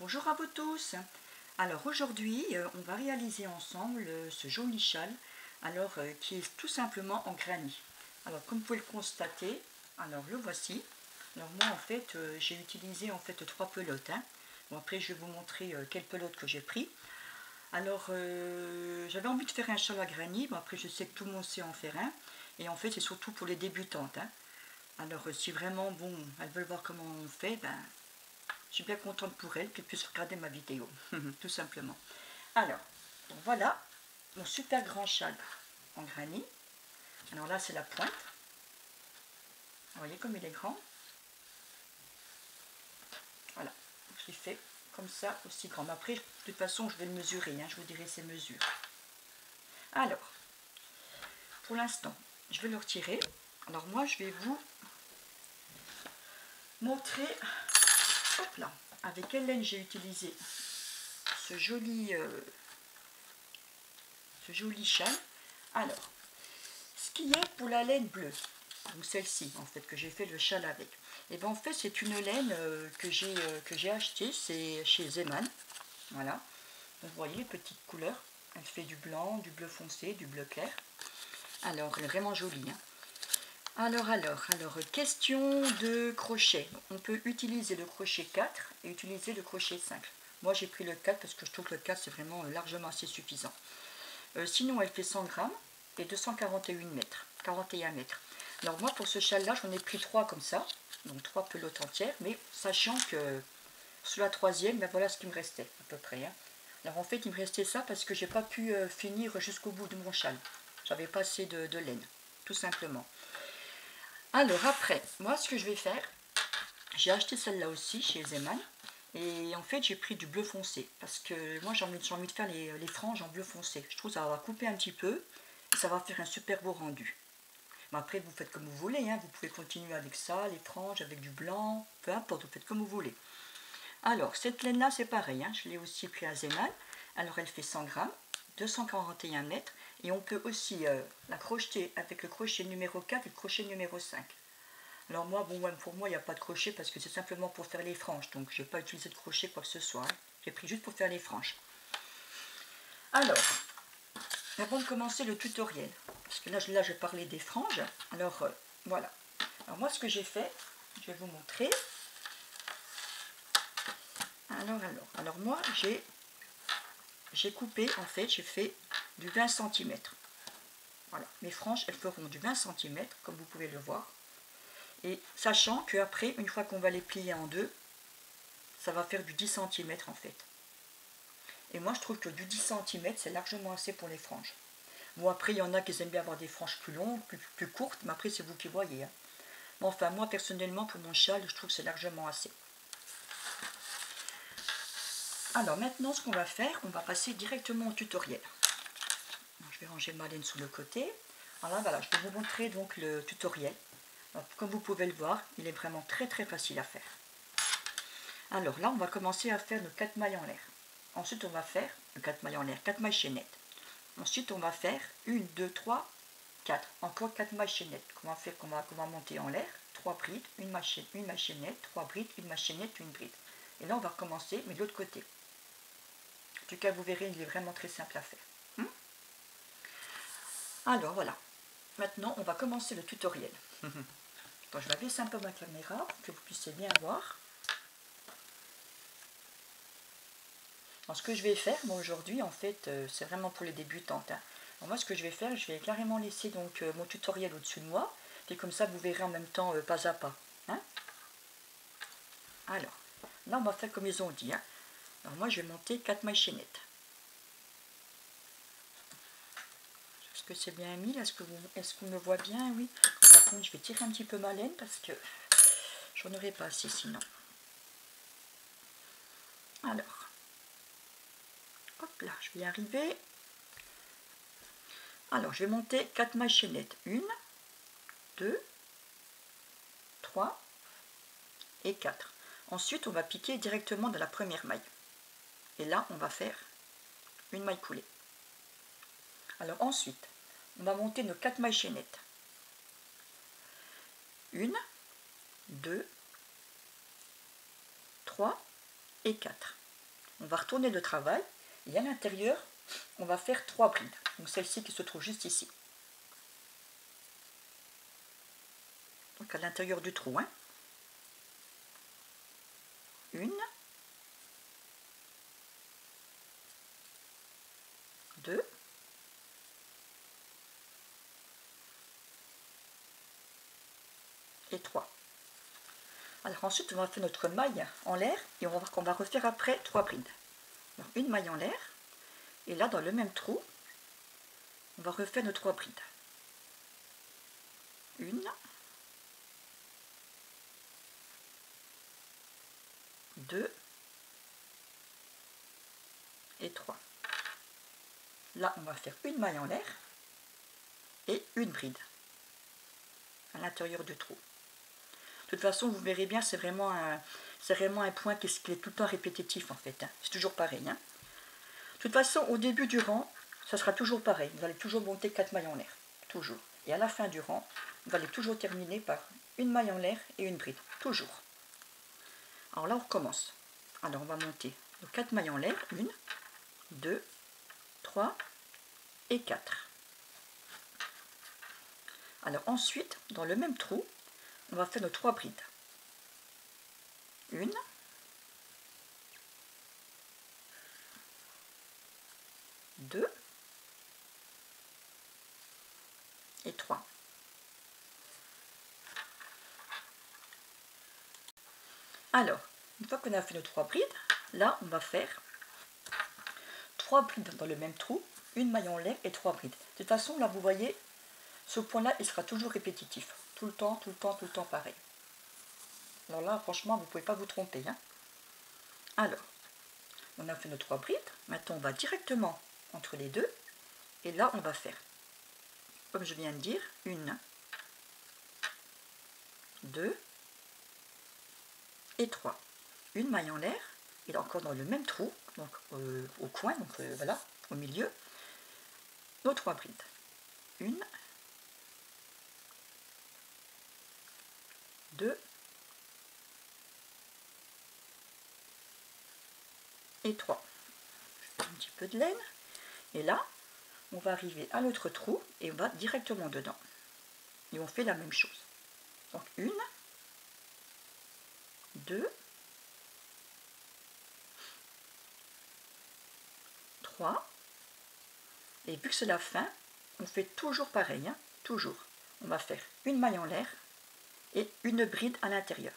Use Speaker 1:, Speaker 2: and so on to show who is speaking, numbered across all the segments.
Speaker 1: Bonjour à vous tous. Alors aujourd'hui, on va réaliser ensemble ce joli châle, qui est tout simplement en granit. Alors comme vous pouvez le constater, alors le voici. Alors moi en fait, j'ai utilisé en fait 3 pelotes. Bon, après je vais vous montrer quelle pelote que j'ai pris. Alors j'avais envie de faire un châle à granit, bon, après je sais que tout le monde sait en faire un. Et en fait c'est surtout pour les débutantes. Alors si vraiment bon, elles veulent voir comment on fait, ben je suis bien contente pour elle qu'elle puisse regarder ma vidéo, tout simplement. Alors, donc voilà mon super grand châle en granit. Alors là, c'est la pointe. Vous voyez comme il est grand. Voilà, je l'ai fait comme ça, aussi grand. Mais après, de toute façon, je vais le mesurer, je vous dirai ses mesures. Alors, pour l'instant, je vais le retirer. Alors moi, je vais vous montrer, hop là, avec quelle laine j'ai utilisé ce joli châle. Alors, ce qui est pour la laine bleue, donc celle-ci en fait que j'ai fait le châle avec, et bien en fait c'est une laine que j'ai achetée, c'est chez Zeman. Voilà, donc vous voyez les petites couleurs, elle fait du blanc, du bleu foncé, du bleu clair. Alors elle est vraiment jolie. Alors, question de crochet. On peut utiliser le crochet 4 et utiliser le crochet 5. Moi j'ai pris le 4 parce que je trouve que le 4 c'est vraiment largement assez suffisant. Sinon elle fait 100 grammes et 241 mètres. 41 mètres. Alors moi pour ce châle là j'en ai pris 3 comme ça, donc 3 pelotes entières, mais sachant que sur la troisième, ben voilà ce qui me restait à peu près. Alors en fait il me restait ça parce que j'ai pas pu finir jusqu'au bout de mon châle. J'avais pas assez de laine, tout simplement. Alors après, moi ce que je vais faire, j'ai acheté celle-là aussi chez Zeman. Et en fait j'ai pris du bleu foncé parce que moi j'ai envie de faire les franges en bleu foncé. Je trouve que ça va couper un petit peu et ça va faire un super beau rendu. Mais après vous faites comme vous voulez, vous pouvez continuer avec ça, les franges avec du blanc, peu importe, vous faites comme vous voulez. Alors cette laine là c'est pareil, je l'ai aussi pris à Zeman. Alors elle fait 100 grammes, 241 mètres et on peut aussi la crocheter avec le crochet numéro 4 et le crochet numéro 5. Alors moi, bon, pour moi, il n'y a pas de crochet parce que c'est simplement pour faire les franges. Donc, je n'ai pas utilisé de crochet, quoi que ce soit. J'ai pris juste pour faire les franges. Alors, avant de commencer le tutoriel, parce que là je vais parler des franges. Alors, voilà. Alors, moi, ce que j'ai fait, je vais vous montrer. Alors moi, j'ai coupé, en fait, j'ai fait du 20 cm. Voilà, mes franges, elles feront du 20 cm, comme vous pouvez le voir. Et sachant qu'après, une fois qu'on va les plier en deux, ça va faire du 10 cm en fait. Et moi je trouve que du 10 cm c'est largement assez pour les franges. Bon après il y en a qui aiment bien avoir des franges plus longues, plus courtes, mais après c'est vous qui voyez. Mais enfin moi personnellement pour mon châle je trouve que c'est largement assez. Alors maintenant ce qu'on va faire, on va passer directement au tutoriel. Donc, je vais ranger ma laine sur le côté. Alors voilà, je vais vous montrer donc le tutoriel. Alors, comme vous pouvez le voir, il est vraiment très facile à faire. Alors là on va commencer à faire nos 4 mailles en l'air. Ensuite on va faire 4 mailles en l'air, 4 mailles chaînettes. Ensuite on va faire 1, 2, 3, 4. Encore 4 mailles chaînettes qu'on va monter en l'air. 3 brides, une maille chaînette, 3 brides, une maille chaînette, une bride. Et là on va recommencer mais de l'autre côté. En tout cas vous verrez il est vraiment très simple à faire. Alors voilà. Maintenant on va commencer le tutoriel. Donc, je vais baisser un peu ma caméra pour que vous puissiez bien voir. Alors, ce que je vais faire, moi aujourd'hui, en fait, c'est vraiment pour les débutantes. Alors, moi, ce que je vais faire, je vais carrément laisser donc mon tutoriel au-dessus de moi, et comme ça, vous verrez en même temps pas à pas. Alors, là, on va faire comme ils ont dit. Alors, moi, je vais monter 4 mailles chaînettes. Est-ce que c'est bien mis? Est-ce qu'on me voit bien? Oui. Par contre, je vais tirer un petit peu ma laine parce que j'en aurai pas assez sinon. Alors, hop là, je vais y arriver. Alors, je vais monter 4 mailles chaînettes. 1, 2, 3 et 4. Ensuite, on va piquer directement dans la première maille. Et là, on va faire une maille coulée. Alors ensuite, on va monter nos 4 mailles chaînettes. 1, 2, 3 et 4. on va retourner le travail et à l'intérieur, on va faire 3 brides. Donc celle-ci qui se trouve juste ici. Donc à l'intérieur du trou, hein. 1, 2, et 3. Alors ensuite, on va faire notre maille en l'air et on va voir qu'on va refaire après 3 brides. Alors, une maille en l'air et là dans le même trou, on va refaire nos 3 brides. 1, 2 et 3. Là, on va faire une maille en l'air et une bride à l'intérieur du trou. De toute façon, vous verrez bien, c'est vraiment un point qui est tout le temps répétitif en fait. Hein. C'est toujours pareil. Hein. De toute façon, au début du rang, ça sera toujours pareil. Vous allez toujours monter 4 mailles en l'air. Toujours. Et à la fin du rang, vous allez toujours terminer par une maille en l'air et une bride. Toujours. Alors là, on recommence. Alors, on va monter nos 4 mailles en l'air. 1, 2, 3 et 4. Alors ensuite, dans le même trou, on va faire nos 3 brides. 1, 2 et 3. Alors, une fois qu'on a fait nos 3 brides, là on va faire 3 brides dans le même trou, une maille en l'air et 3 brides. De toute façon, là vous voyez, ce point-là, il sera toujours répétitif. Tout le temps, tout le temps, tout le temps pareil. Alors là, franchement, vous ne pouvez pas vous tromper. Hein. Alors, on a fait nos 3 brides. Maintenant, on va directement entre les deux. Et là, on va faire, comme je viens de dire, 1, 2 et 3. Une maille en l'air. Et encore dans le même trou, donc au coin, donc voilà, au milieu, nos 3 brides. 1, 2 et 3. Un petit peu de laine. Et là, on va arriver à l'autre trou et on va directement dedans. Et on fait la même chose. Donc 1, 2, 3. Et vu que c'est la fin, on fait toujours pareil. Hein, toujours. On va faire une maille en l'air et une bride à l'intérieur.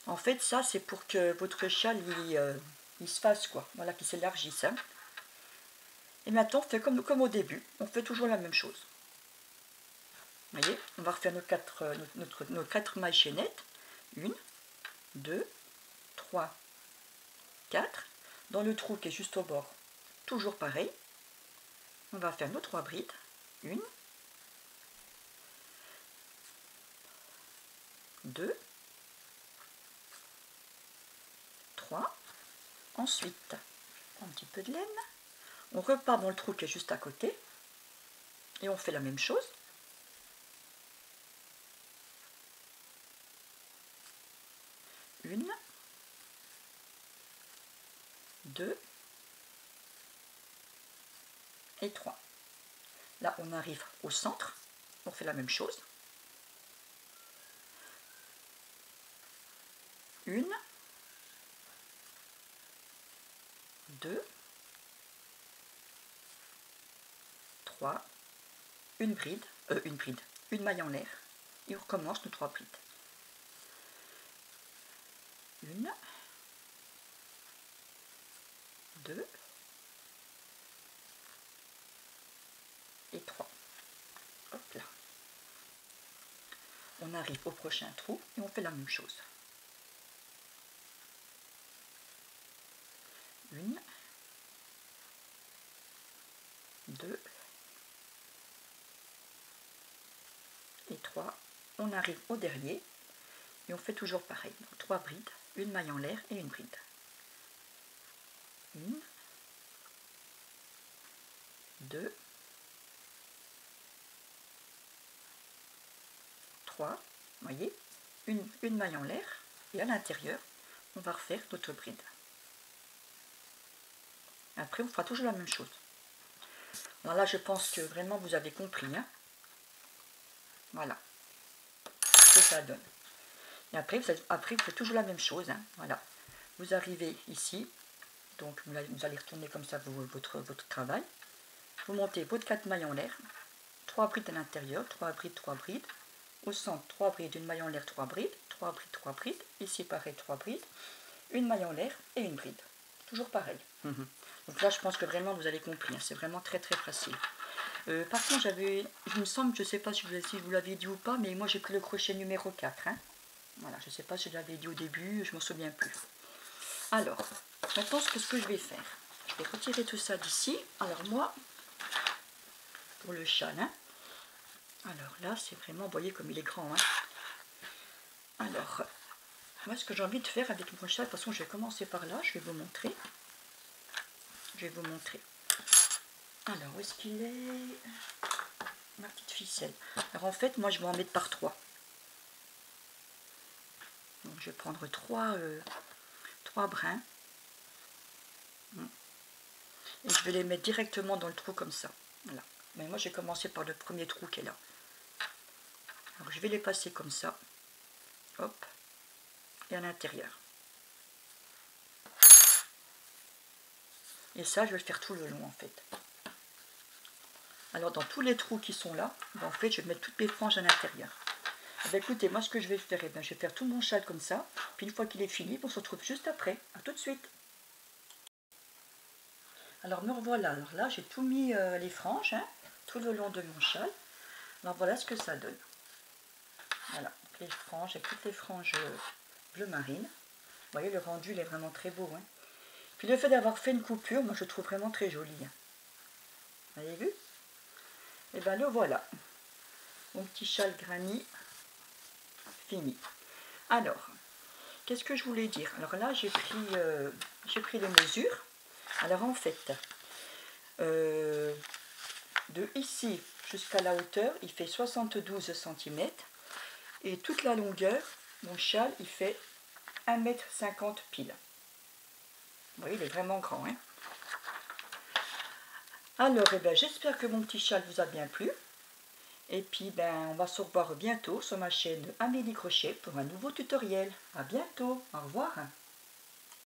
Speaker 1: En fait, ça, c'est pour que votre châle il se fasse, quoi. Voilà, qu'il s'élargisse. Hein. Et maintenant, on fait comme au début. On fait toujours la même chose. Vous voyez, on va refaire nos 4 mailles chaînettes. 1, 2, 3, 4. Dans le trou qui est juste au bord, toujours pareil. On va faire nos 3 brides. 1, 2, 3. Ensuite, un petit peu de laine. On repart dans le trou qui est juste à côté. Et on fait la même chose. 1, 2 et 3. Là, on arrive au centre. On fait la même chose. 1, 2, 3, une bride, une maille en l'air. Et on recommence nos 3 brides. 1, 2 et 3. Hop là. On arrive au prochain trou et on fait la même chose. 1, 2 et 3. On arrive au dernier et on fait toujours pareil. Donc 3 brides, une maille en l'air et une bride. 1, 2, 3, vous voyez, une maille en l'air et à l'intérieur, on va refaire notre bride. Après, on fera toujours la même chose. Alors là, je pense que vraiment vous avez compris. Hein. Voilà ce que ça donne. Et après, vous faites toujours la même chose. Hein. Voilà. Vous arrivez ici. Donc, vous allez retourner comme ça votre travail. Vous montez votre 4 mailles en l'air. 3 brides à l'intérieur. 3 brides, 3 brides. Au centre, 3 brides, une maille en l'air, 3 brides. 3 brides, 3 brides. Ici, pareil, 3 brides. Une maille en l'air et une bride. Toujours pareil. Donc là, je pense que vraiment, vous avez compris. Hein. C'est vraiment très, très facile. Par contre, il me semble, je ne sais pas si vous l'avez dit ou pas, mais moi, j'ai pris le crochet numéro 4. Hein. Voilà, je ne sais pas si je l'avais dit au début, je ne m'en souviens plus. Alors, maintenant, ce que je vais faire, je vais retirer tout ça d'ici. Alors moi, pour le châle, hein. Alors là, c'est vraiment, vous voyez comme il est grand. Hein. Alors, moi, ce que j'ai envie de faire avec mon châle, de toute façon, je vais commencer par là, je vais vous montrer. Je vais vous montrer. Alors, où est-ce qu'il est? Ma petite ficelle. Alors en fait, moi, je vais en mettre par 3. Donc, je vais prendre 3 brins. Et je vais les mettre directement dans le trou comme ça. Voilà. Mais moi, j'ai commencé par le premier trou qui est là. Alors, je vais les passer comme ça. Hop. Et à l'intérieur. Et ça, je vais le faire tout le long, en fait. Alors, dans tous les trous qui sont là, en fait, je vais mettre toutes mes franges à l'intérieur. Écoutez, moi, ce que je vais faire, je vais faire tout mon châle comme ça. Puis, une fois qu'il est fini, on se retrouve juste après. À tout de suite. Alors, me revoilà. Alors là, j'ai tout mis les franges, hein, tout le long de mon châle. Alors, voilà ce que ça donne. Voilà, les franges, avec toutes les franges bleu marine. Vous voyez, le rendu, il est vraiment très beau. Hein. Puis le fait d'avoir fait une coupure, moi, je trouve vraiment très joli. Hein. Vous avez vu? Et bien, le voilà. Mon petit châle granny fini. Alors, qu'est-ce que je voulais dire? Alors là, j'ai pris les mesures. Alors, en fait, de ici jusqu'à la hauteur, il fait 72 cm. Et toute la longueur, mon châle, il fait 1,50 m pile. Vous voyez, il est vraiment grand. Hein. Alors, eh ben, j'espère que mon petit châle vous a bien plu. Et puis, ben, on va se revoir bientôt sur ma chaîne Amélie Crochet pour un nouveau tutoriel. À bientôt. Au revoir.